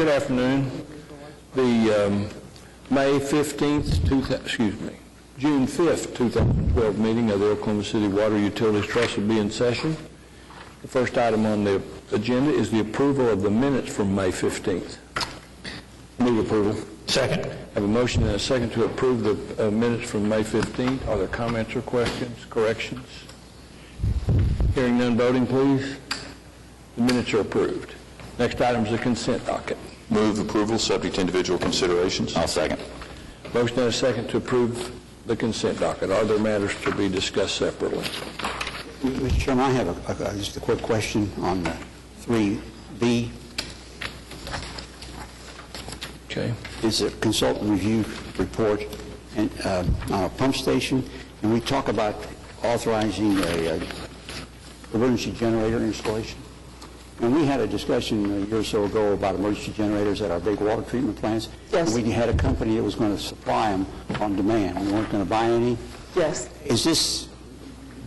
Good afternoon. The May 15th, June 5th, 2012 meeting of the Oklahoma City Water Utilities Trust will be in session. The first item on the agenda is the approval of the minutes from May 15th. Move approval. Second. I have a motion and a second to approve the minutes from May 15th. Are there comments or questions, corrections? Hearing none, voting please. The minutes are approved. Next item is the consent docket. Move approval subject to individual considerations. I'll second. Motion and a second to approve the consent docket. Are there matters to be discussed separately? Mr. Chairman, I have just a quick question on 3B. Okay. Is a consultant review report and, on a pump station, and we talk about authorizing a emergency generator installation. And we had a discussion a year or so ago about emergency generators at our big water treatment plants. Yes. And we had a company that was going to supply them on demand. We weren't going to buy any. Yes. Is this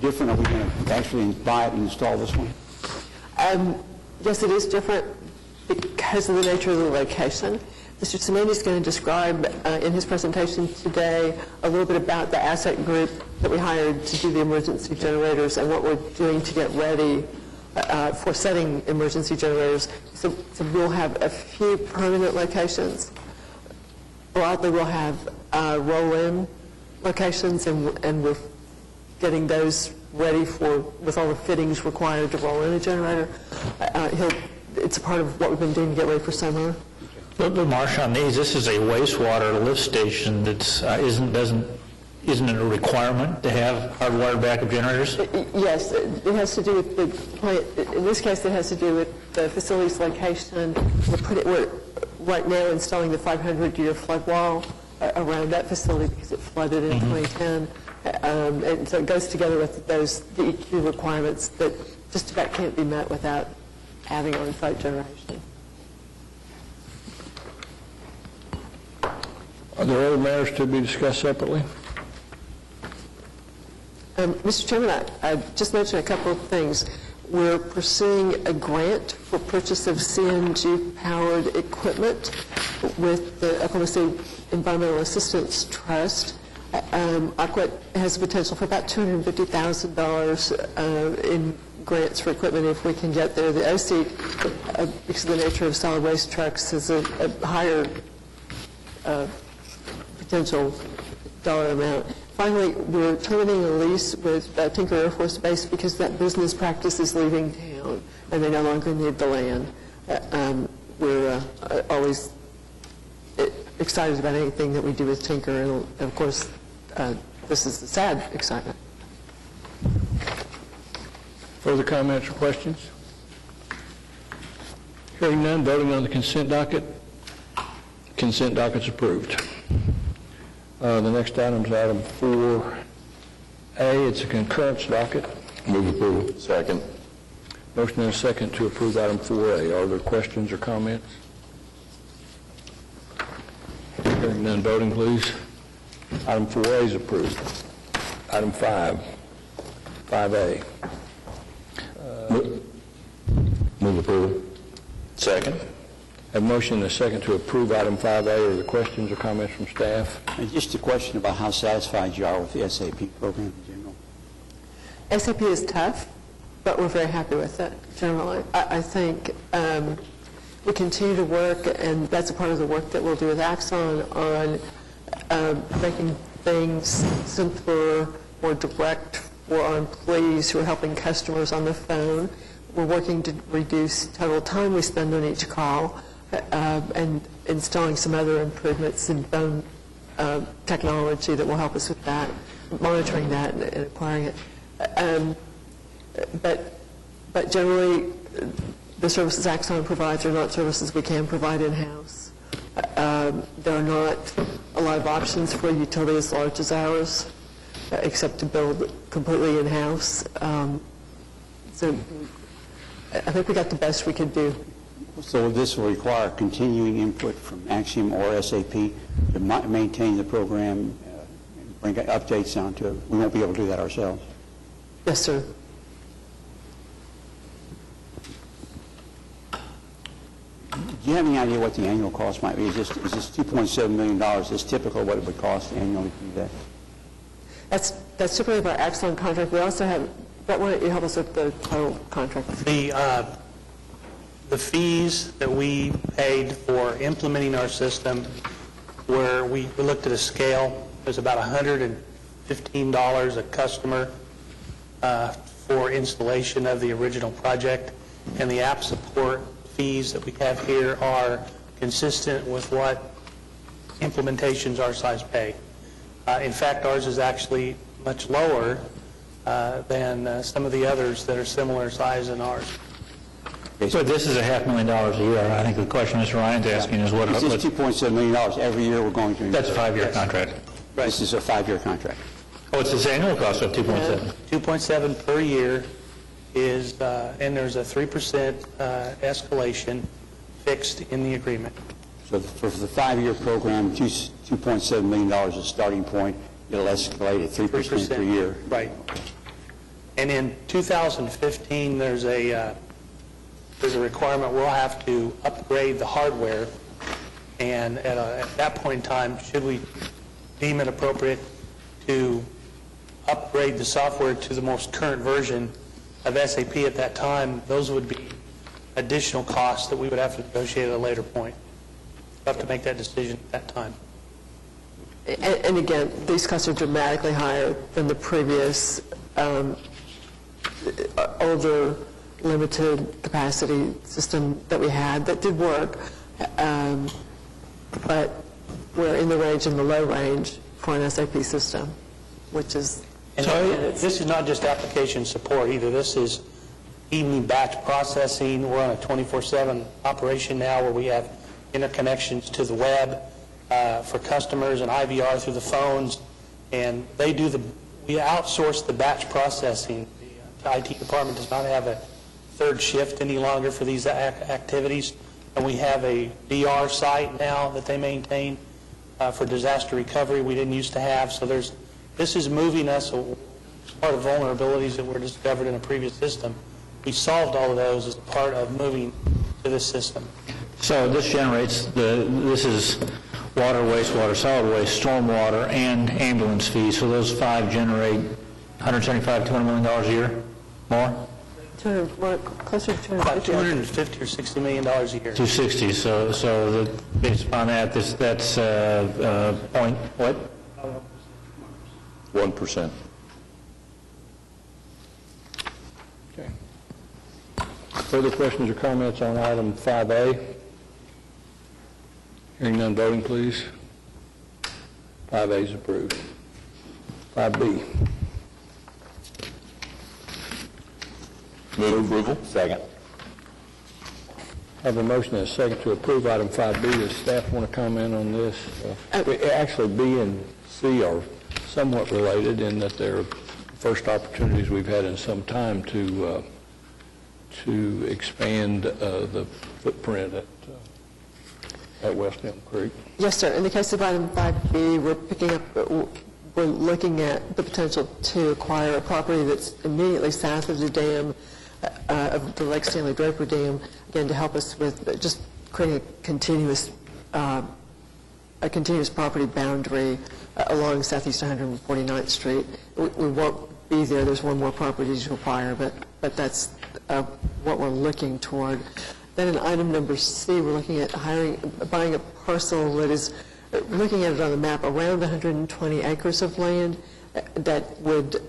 different? Are we going to actually buy it and install this one? Yes, it is different because of the nature of the location. Mr. Tsemeni is going to describe in his presentation today a little bit about the asset group that we hired to do the emergency generators and what we're doing to get ready for setting emergency generators. So we'll have a few permanent locations. Broadly, we'll have roll-in locations, and we're getting those ready with all the fittings required to roll in a generator. It's a part of what we've been doing to get ready for summer. But Marsh, on these, this is a wastewater lift station that isn't it a requirement to have hardwired backup generators? Yes, it has to do with the plant. In this case, it has to do with the facility's location. We're right now installing the 500-year flood wall around that facility because it flooded in 2010. And so it goes together with those DEQ requirements that just about can't be met without having on-site generation. Are there other matters to be discussed separately? Mr. Chairman, I just mentioned a couple of things. We're pursuing a grant for purchase of CNG-powered equipment with the Oklahoma City Environmental Assistance Trust. ACWIT has the potential for about $250,000 in grants for equipment if we can get there. The OC, because of the nature of solid waste trucks, is a higher potential dollar amount. Finally, we're terminating a lease with Tinker Air Force Base because that business practice is leaving town and they no longer need the land. We're always excited about anything that we do with Tinker, and of course, this is the sad excitement. Further comments or questions? Hearing none, voting on the consent docket. Consent docket's approved. The next item is item 4A. It's a concurrence docket. Move approval. Second. Motion and a second to approve item 4A. Are there questions or comments? Hearing none, voting please. Item 4A is approved. Item 5A. Move approval. Second. Have a motion and a second to approve item 5A. Are there questions or comments from staff? And just a question about how satisfied you are with the SAP program in general. SAP is tough, but we're very happy with it generally. I think we continue to work, and that's a part of the work that we'll do with Axon on making things simpler, more direct for our employees who are helping customers on the phone. We're working to reduce total time we spend on each call and installing some other improvements in phone technology that will help us with that, monitoring that and acquiring it. But generally, the services Axon provides are not services we can provide in-house. There are not a lot of options for a utility as large as ours, except to build completely in-house. So I think we got the best we could do. So this will require continuing input from Axiom or SAP to maintain the program, bring updates onto it. We won't be able to do that ourselves. Yes, sir. Do you have any idea what the annual cost might be? Is this $2.7 million, is this typical what it would cost annually to do that? That's typically of our excellent contract. We also have, Brett, why don't you help us with the total contract? The fees that we paid for implementing our system, where we looked at a scale, it was about $115 a customer for installation of the original project, and the app support fees that we have here are consistent with what implementations our size pay. In fact, ours is actually much lower than some of the others that are similar size in ours. So this is $500,000 a year. I think the question Mr. Ryan's asking is what... Is this $2.7 million every year we're going to... That's a 5-year contract. This is a 5-year contract. Oh, it's this annual cost of 2.7. 2.7 per year is, and there's a 3% escalation fixed in the agreement. So for the 5-year program, $2.7 million is the starting point. It'll escalate at 3% per year. Right. And in 2015, there's a requirement we'll have to upgrade the hardware, and at that point in time, should we deem it appropriate to upgrade the software to the most current version of SAP at that time, those would be additional costs that we would have to negotiate at a later point. We'll have to make that decision at that time. And again, these costs are dramatically higher than the previous older limited capacity system that we had that did work, but we're in the range, in the low range for an SAP system, which is... And this is not just application support either. This is evening batch processing. We're on a 24/7 operation now where we have interconnections to the web for customers and IVR through the phones, and we outsource the batch processing. The IT department does not have a third shift any longer for these activities, and we have a DR site now that they maintain for disaster recovery we didn't used to have. So this is moving us, part of vulnerabilities that were discovered in a previous system. We solved all of those as part of moving to this system. So this generates, this is water, wastewater, solid waste, stormwater, and ambulance fees. So those 5 generate $175, $200 million a year? More? Closer to About $250. $250 or $60 million a year. 260. So based upon that, that's point, what? 1%. Okay. Further questions or comments on item 5A? Hearing none, voting, please. 5A is approved. 5B. Move approval. Second. Have a motion and a second to approve item 5B. Does staff want to comment on this? Actually, B and C are somewhat related in that they're first opportunities we've had in some time to expand the footprint at West Elm Creek. Yes, sir. In the case of item 5B, we're looking at the potential to acquire a property that's immediately south of the dam, of the Lake Stanley Draper Dam, again, to help us with just creating a continuous property boundary along Southeast 149th Street. We won't be there. There's one more property to acquire, but that's what we're looking toward. Then in item number C, we're looking at buying a parcel that is, looking at it on the map, around 120 acres of land that would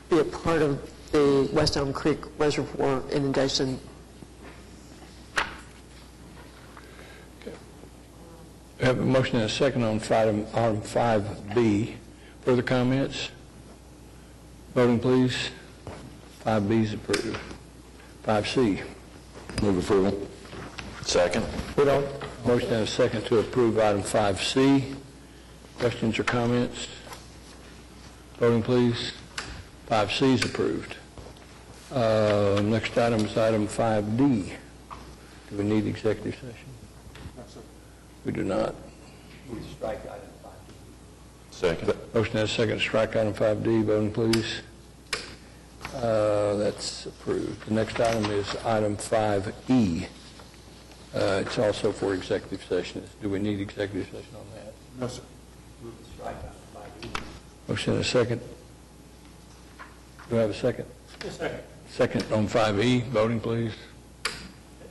be a part of the West Elm Creek Reservoir inundation. We have a motion and a second on item 5B. Further comments? Voting, please. 5B is approved. 5C. Move approval. Second. Motion and a second to approve item 5C. Questions or comments? Voting, please. 5C is approved. Next item is item 5D. Do we need executive session? No, sir. We do not. We strike item 5. Second. Motion and a second to strike item 5D. Voting, please. That's approved. The next item is item 5E. It's also for executive sessions. Do we need executive session on that? No, sir. Motion and a second. Do I have a second? Second on 5E. Voting, please.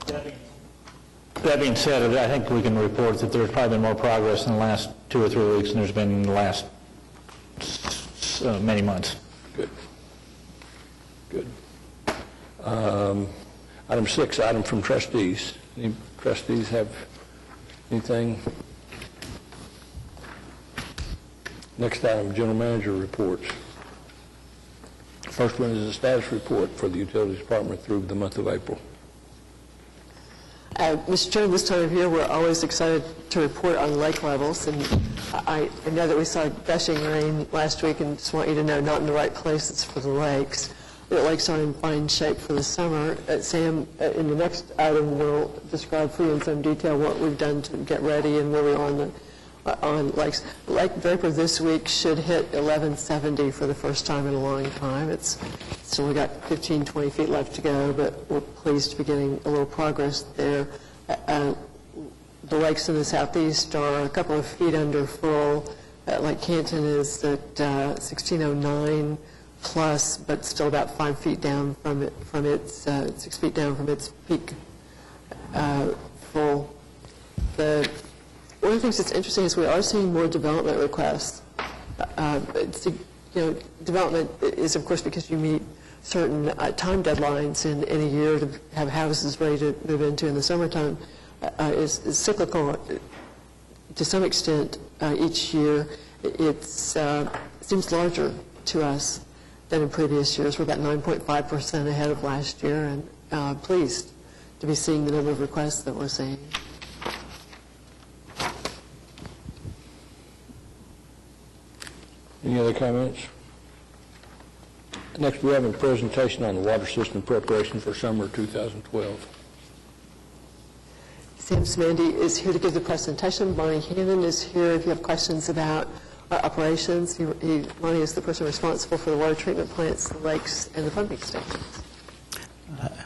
That being said, I think we can report that there's probably been more progress in the last 2 or 3 weeks than there's been in the last many months. Good. Good. Item 6, item from trustees. Any trustees have anything? Next item, general manager reports. First one is a status report for the utilities department through the month of April. Mr. Chairman, this time of year, we're always excited to report on lake levels, and I know that we saw gushing rain last week, and just want you to know, not in the right places for the lakes. The lakes are in fine shape for the summer. Sam, in the next item, will describe for you in some detail what we've done to get ready and where we are on lakes. Lake Draper this week should hit 1170 for the first time in a long time. It's only got 15, 20 feet left to go, but we're pleased to be getting a little progress there. The lakes in the southeast are a couple of feet under full. Lake Canton is at 1609 plus, but still about 5 feet down from its 6 feet down from its peak full. One of the things that's interesting is we are seeing more development requests. Development is, of course, because you meet certain time deadlines in a year to have houses ready to move into in the summertime, is cyclical to some extent each year. It seems larger to us than in previous years. We're about 9.5% ahead of last year, and pleased to be seeing the number of requests that we're seeing. Any other comments? Next, we have a presentation on the water system preparation for summer 2012. Sam Simandy is here to give the presentation. Bonnie Hannon is here if you have questions about operations. Bonnie is the person responsible for the water treatment plants, the lakes, and the pumping stations.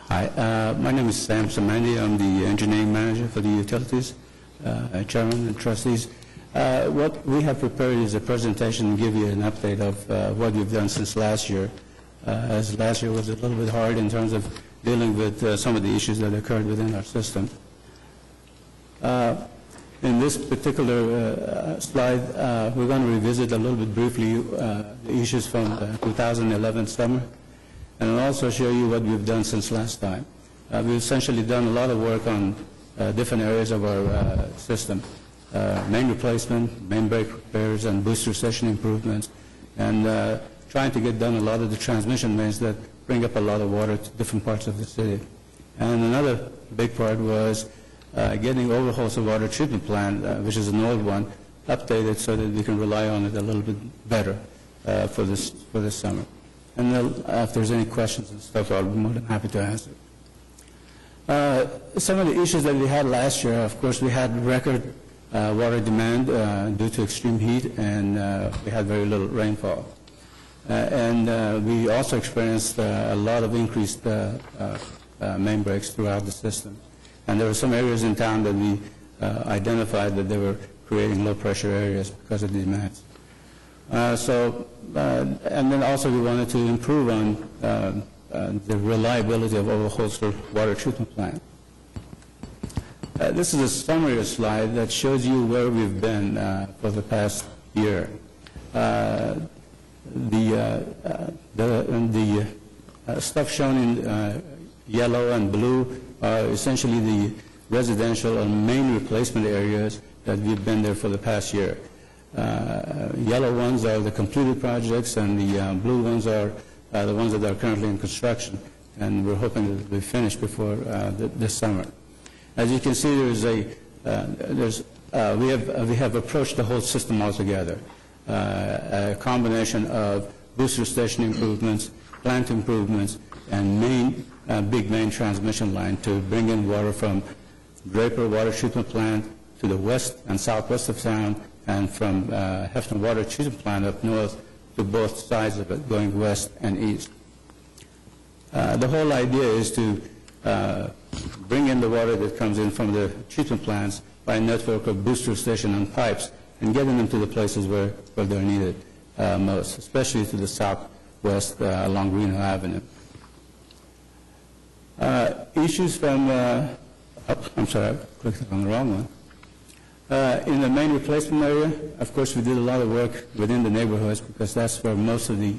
Hi, my name is Sam Simandy. I'm the engineering manager for the utilities, chairman and trustees. What we have prepared is a presentation to give you an update of what we've done since last year, as last year was a little bit hard in terms of dealing with some of the issues that occurred within our system. In this particular slide, we're going to revisit a little bit briefly the issues from the 2011 summer, and I'll also show you what we've done since last time. We've essentially done a lot of work on different areas of our system. Main replacement, main break repairs, and booster station improvements, and trying to get done a lot of the transmission mains that bring up a lot of water to different parts of the city. And another big part was getting overhauls of water treatment plant, which is an old one, updated so that we can rely on it a little bit better for this summer. And if there's any questions and stuff, I'll be more than happy to answer. Some of the issues that we had last year, of course, we had record water demand due to extreme heat, and we had very little rainfall. And we also experienced a lot of increased main breaks throughout the system. And there were some areas in town that we identified that they were creating low-pressure areas because of the demands. And then also we wanted to improve on the reliability of our Holster water treatment plant. This is a summary slide that shows you where we've been for the past year. The stuff shown in yellow and blue are essentially the residential and main replacement areas that we've been there for the past year. Yellow ones are the completed projects, and the blue ones are the ones that are currently in construction, and we're hoping that they'll be finished before this summer. As you can see, we have approached the whole system altogether. A combination of booster station improvements, plant improvements, and big main transmission line to bring in water from Draper Water Treatment Plant to the west and southwest of town, and from Hefton Water Treatment Plant up north to both sides of it, going west and east. The whole idea is to bring in the water that comes in from the treatment plants by a network of booster station and pipes and getting them to the places where they're needed most, especially to the southwest along Reno Avenue. Issues from, I'm sorry, I clicked on the wrong one. In the main replacement area, of course, we did a lot of work within the neighborhoods because that's where most of the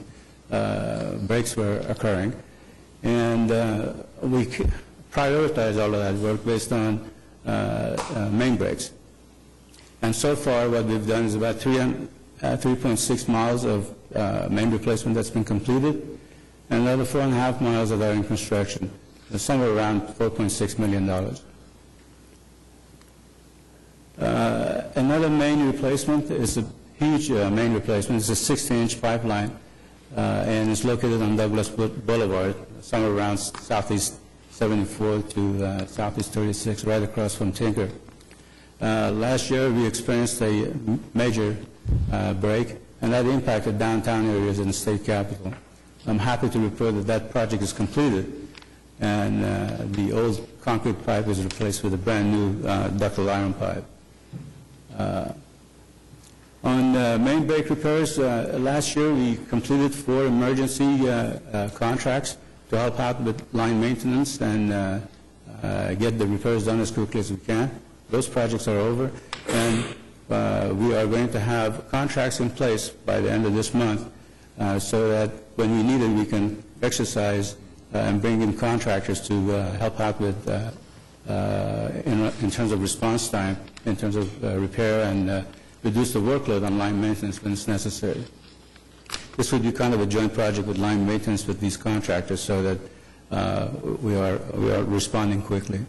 breaks were occurring. And we prioritized all of that work based on main breaks. And so far, what we've done is about 3.6 miles of main replacement that's been completed, and another 4.5 miles that are in construction, somewhere around $4.6 million. Another main replacement is a huge main replacement. It's a 60-inch pipeline, and it's located on Douglas Boulevard, somewhere around Southeast 74 to Southeast 36, right across from Tinker. Last year, we experienced a major break, and that impacted downtown areas in the state capital. I'm happy to report that that project is completed, and the old concrete pipe is replaced with a brand-new ductile iron pipe. On main break repairs, last year we completed 4 emergency contracts to help out with line maintenance and get the repairs done as quickly as we can. Those projects are over, and we are going to have contracts in place by the end of this month so that when we need it, we can exercise and bring in contractors to help out with, in terms of response time, in terms of repair, and reduce the workload on line maintenance when it's necessary. This would be kind of a joint project with line maintenance with these contractors so that we are responding quickly.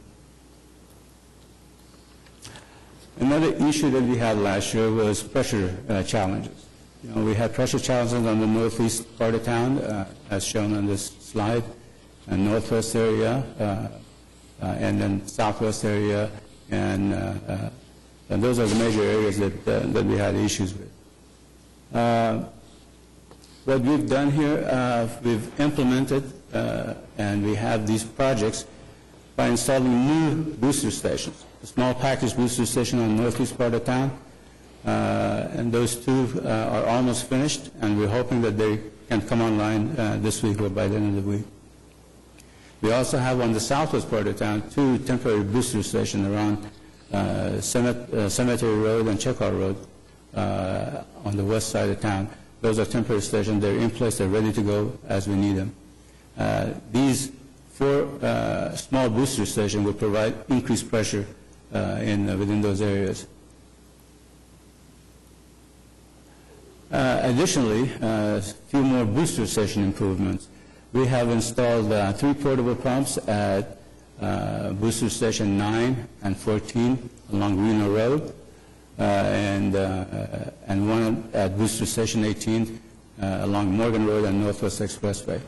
Another issue that we had last year was pressure challenges. You know, we had pressure challenges on the northeast part of town, as shown on this slide, and northwest area, and then southwest area, and those are the major areas that we had issues with. What we've done here, we've implemented, and we have these projects by installing new booster stations, a small package booster station on the northeast part of town, and those 2 are almost finished, and we're hoping that they can come online this week or by the end of the week. We also have on the southwest part of town 2 temporary booster stations around Cemetery Road and Checkall Road on the west side of town. Those are temporary stations. They're in place. They're ready to go as we need them. These 4 small booster stations will provide increased pressure within those areas. Additionally, a few more booster station improvements. We have installed 3 portable pumps at booster station 9 and 14 along Reno Road, and 1 at booster station 18 along Morgan Road and Northwest Expressway.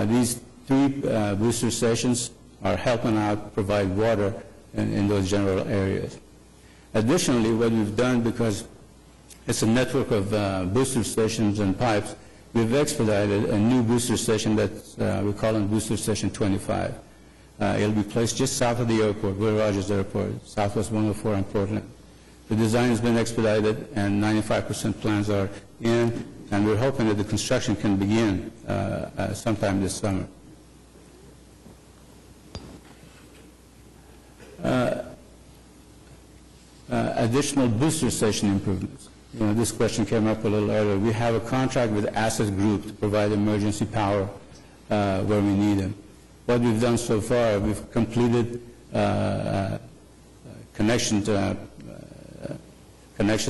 These 3 booster stations are helping out provide water in those general areas. Additionally, what we've done, because it's a network of booster stations and pipes, we've expedited a new booster station that we call it Booster Station 25. It'll be placed just south of the airport, Will Rogers Airport, Southwest 104 in Portland. The design has been expedited, and 95% plans are in, and we're hoping that the construction can begin sometime this summer. Additional booster station improvements. You know, this question came up a little earlier. We have a contract with Asset Group to provide emergency power where we need them. What we've done so far, we've completed connections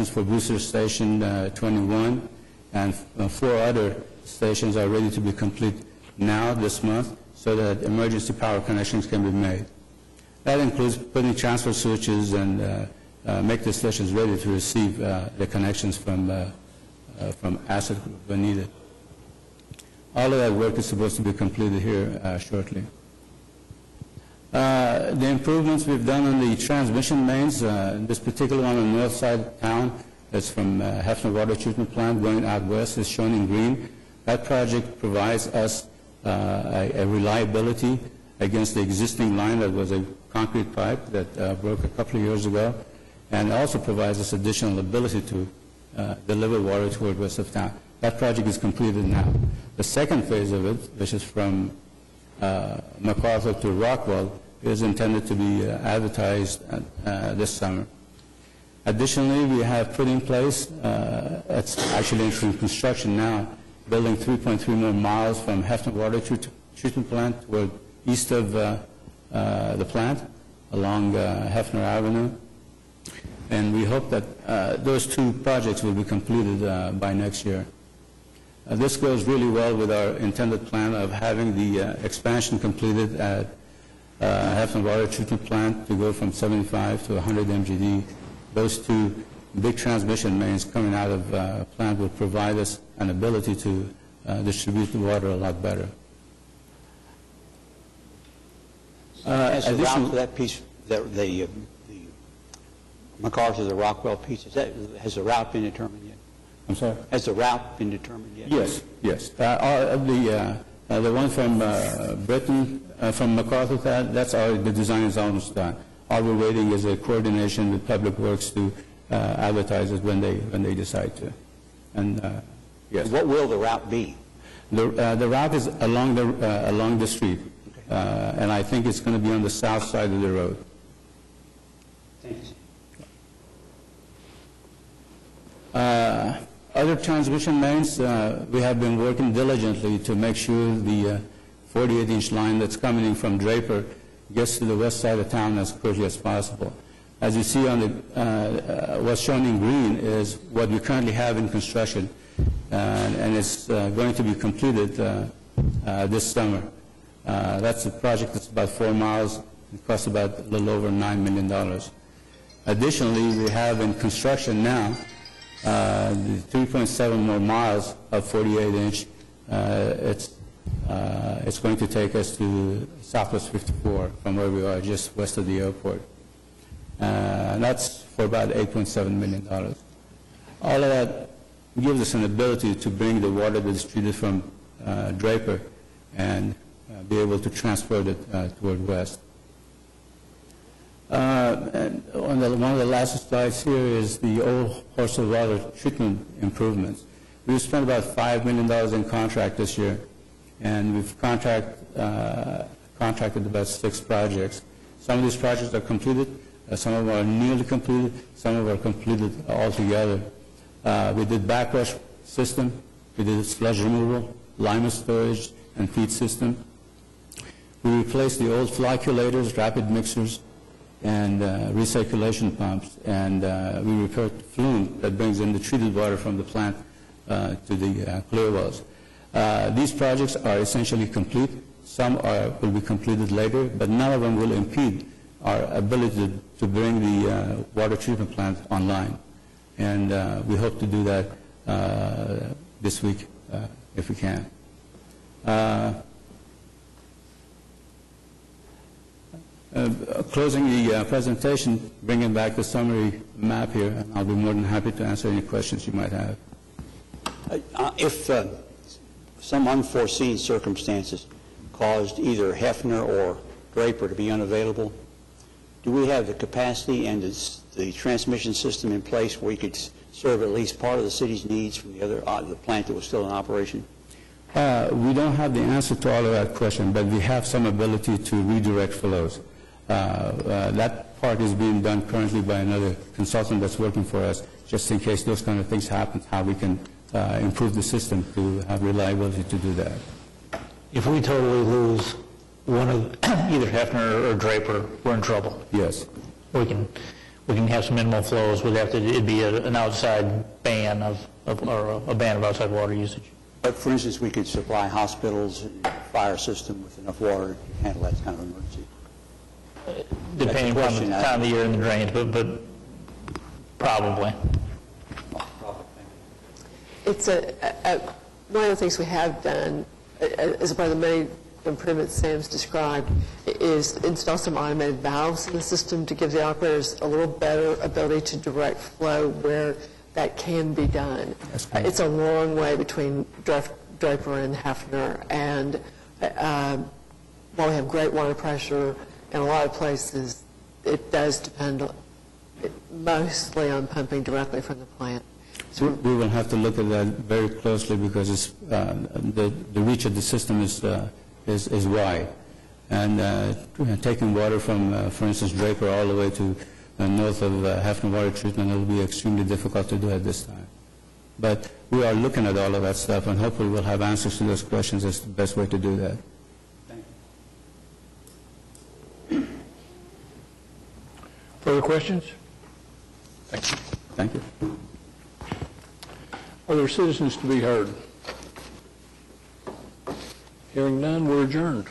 for booster station 21, and 4 other stations are ready to be complete now this month so that emergency power connections can be made. That includes putting transfer switches and make the stations ready to receive the connections from Asset Group when needed. All of that work is supposed to be completed here shortly. The improvements we've done on the transmission mains, this particular one on the north side of town, that's from Hefner Water Treatment Plant going out west, is shown in green. That project provides us a reliability against the existing line that was a concrete pipe that broke a couple of years ago, and also provides us additional ability to deliver water toward west of town. That project is completed now. The second phase of it, which is from MacArthur to Rockwell, is intended to be advertised this summer. Additionally, we have put in place, it's actually in construction now, building 3.3 more miles from Hefner Water Treatment Plant toward east of the plant along Hefner Avenue. And we hope that those two projects will be completed by next year. This goes really well with our intended plan of having the expansion completed at Hefner Water Treatment Plant to go from 75 to 100 MGD. Those two big transmission mains coming out of plant will provide us an ability to distribute the water a lot better. Has the route for that piece, the MacArthur to the Rockwell piece, has the route been determined yet? I'm sorry? Has the route been determined yet? Yes, yes. The one from Britain, from MacArthur, that's the design is almost done. All we're waiting is a coordination with Public Works to advertise it when they decide to. And yes. What will the route be? The route is along the street, and I think it's going to be on the south side of the road. Thanks. Other transmission mains, we have been working diligently to make sure the 48-inch line that's coming in from Draper gets to the west side of town as quickly as possible. As you see on the, what's shown in green is what we currently have in construction, and it's going to be completed this summer. That's a project that's about 4 miles. It costs about a little over $9 million. Additionally, we have in construction now the 3.7 more miles of 48-inch. It's going to take us to Southwest 54 from where we are, just west of the airport. And that's for about $8.7 million. All of that gives us an ability to bring the water that is treated from Draper and be able to transport it toward west. And one of the last slides here is the old Horsell Water treatment improvements. We've spent about $5 million in contract this year, and we've contracted about 6 projects. Some of these projects are completed, some of them are nearly completed, some of them are completed altogether. We did backwash system, we did sludge removal, lima storage, and feed system. We replaced the old flocculators, rapid mixers, and recirculation pumps, and we repaired flume that brings in the treated water from the plant to the clear wells. These projects are essentially complete. Some will be completed later, but none of them will impede our ability to bring the water treatment plant online. And we hope to do that this week if we can. Closing the presentation, bringing back the summary map here, and I'll be more than happy to answer any questions you might have. If some unforeseen circumstances caused either Hefner or Draper to be unavailable, do we have the capacity and the transmission system in place where we could serve at least part of the city's needs from the plant that was still in operation? We don't have the answer to all of that question, but we have some ability to redirect flows. That part is being done currently by another consultant that's working for us, just in case those kind of things happen, how we can improve the system to have reliability to do that. If we totally lose one of either Hefner or Draper, we're in trouble. Yes. We can have some minimal flows. It'd be an outside ban or a ban of outside water usage. But for instance, we could supply hospitals and fire system with enough water to handle that kind of emergency. Depending on the time of the year and the drains, but probably. It's one of the things we have done, as part of the many improvements Sam's described, is install some automated valves in the system to give the operators a little better ability to direct flow where that can be done. It's a long way between Draper and Hefner, and while we have great water pressure in a lot of places, it does depend mostly on pumping directly from the plant. We will have to look at that very closely because it's, the reach of the system is wide. And taking water from, for instance, Draper all the way to north of Hefner Water Treatment, it will be extremely difficult to do at this time. But we are looking at all of that stuff, and hopefully we'll have answers to those questions as the best way to do that. Further questions? Thank you. Are there citizens to be heard? Hearing none, we're adjourned.